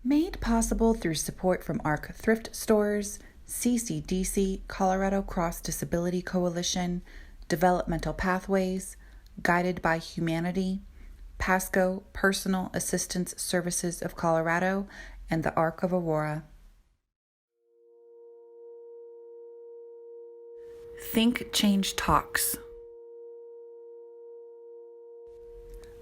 Made possible through support from ARC Thrift Stores, CCDC, Colorado Cross Disability Coalition, Developmental Pathways, Guided by Humanity, PASCO Personal Assistance Services of Colorado, and the Arc of Aurora. THINK+change Talks.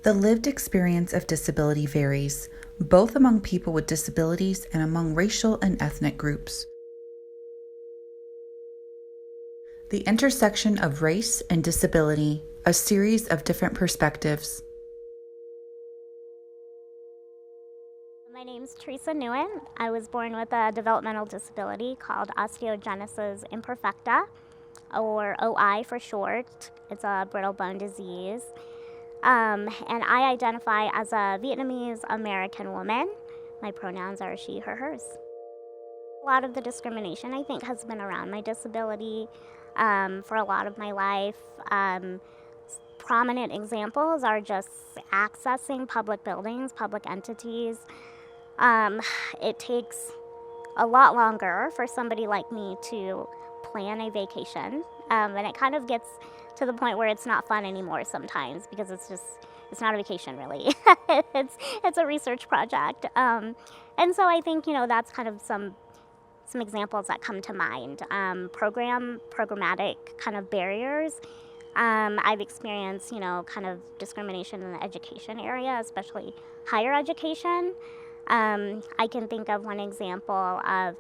The lived experience of disability varies, both among people with disabilities and among racial and ethnic groups. The intersection of race and disability, a series of different perspectives. My name's Teresa Nguyen. I was born with a developmental disability called osteogenesis imperfecta, or OI for short. It's a brittle bone disease. And I identify as a Vietnamese American woman. My pronouns are she, her, hers. A lot of the discrimination, I think, has been around my disability for a lot of my life. Prominent examples are just accessing public buildings, public entities. It takes a lot longer for somebody like me to plan a vacation, and it kind of gets to the point where it's not fun anymore sometimes, because it's not a vacation really. it's a research project, and so I think that's kind of some examples that come to mind. Programmatic kind of barriers. I've experienced kind of discrimination in the education area, especially higher education. I can think of one example of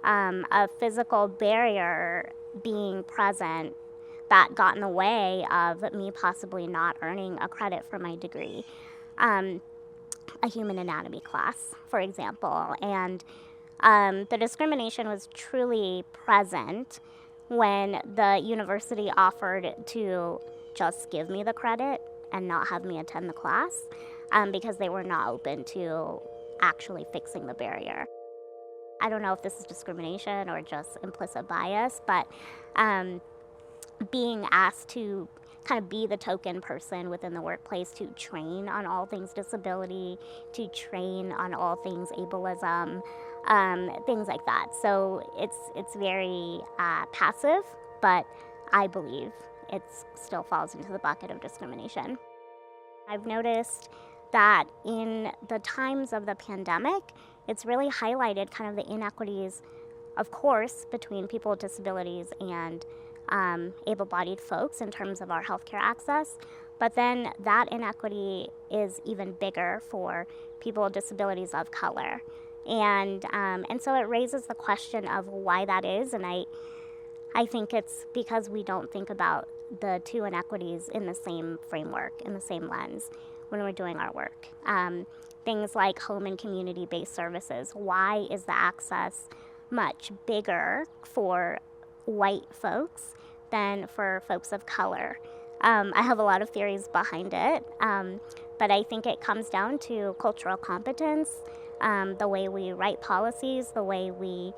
a physical barrier being present that got in the way of me possibly not earning a credit for my degree. A human anatomy class, for example. And the discrimination was truly present when the university offered to just give me the credit and not have me attend the class, because they were not open to actually fixing the barrier. I don't know if this is discrimination or just implicit bias, but being asked to kind of be the token person within the workplace to train on all things disability, to train on all things ableism, things like that. So it's very passive, but I believe it still falls into the bucket of discrimination. I've noticed that in the times of the pandemic, it's really highlighted kind of the inequities, of course, between people with disabilities and able-bodied folks in terms of our healthcare access, but then that inequity is even bigger for people with disabilities of color. And so it raises the question of why that is, and I think it's because we don't think about the two inequities in the same framework, in the same lens when we're doing our work. Things like home and community-based services. Why is the access much bigger for white folks than for folks of color? I have a lot of theories behind it, but I think it comes down to cultural competence, the way we write policies, the way we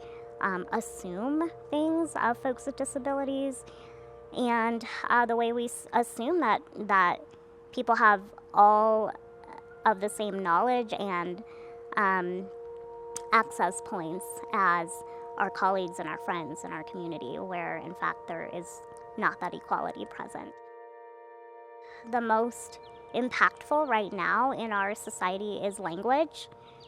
assume things of folks with disabilities, and the way we assume that people have all of the same knowledge and access points as our colleagues and our friends in our community, where in fact there is not that equality present. The most impactful right now in our society is language,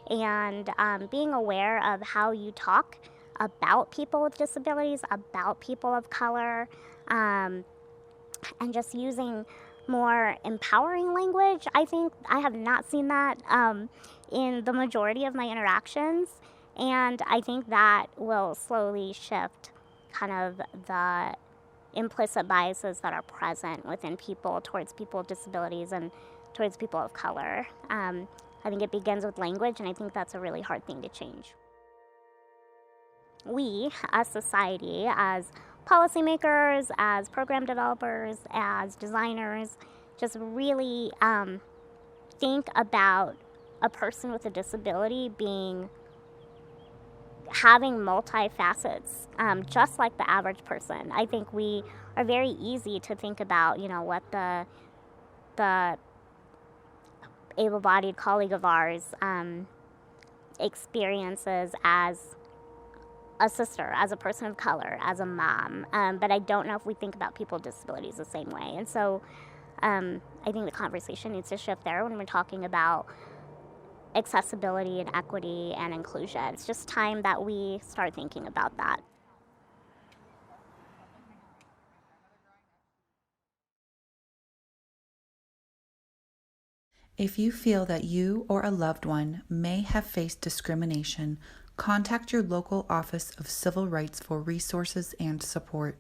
and being aware of how you talk about people with disabilities, about people of color, and just using more empowering language. I think I have not seen that in the majority of my interactions, and I think that will slowly shift kind of the implicit biases that are present within people towards people with disabilities and towards people of color. I think it begins with language, and I think that's a really hard thing to change. We, as society, as policymakers, as program developers, as designers, just really think about a person with a disability having multifacets, just like the average person. I think we are very easy to think about, what the able-bodied colleague of ours experiences as a sister, as a person of color, as a mom. But I don't know if we think about people with disabilities the same way. And so I think the conversation needs to shift there when we're talking about accessibility and equity and inclusion. It's just time that we start thinking about that. If you feel that you or a loved one may have faced discrimination, contact your local Office of Civil Rights for resources and support.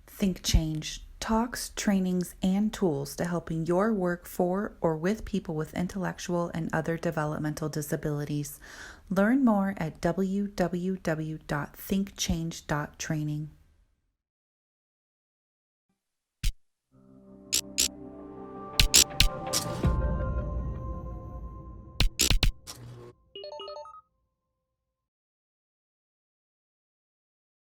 THINK+change, talks, trainings, and tools to helping your work for or with people with intellectual and other developmental disabilities. Learn more at www.thinkchange.training.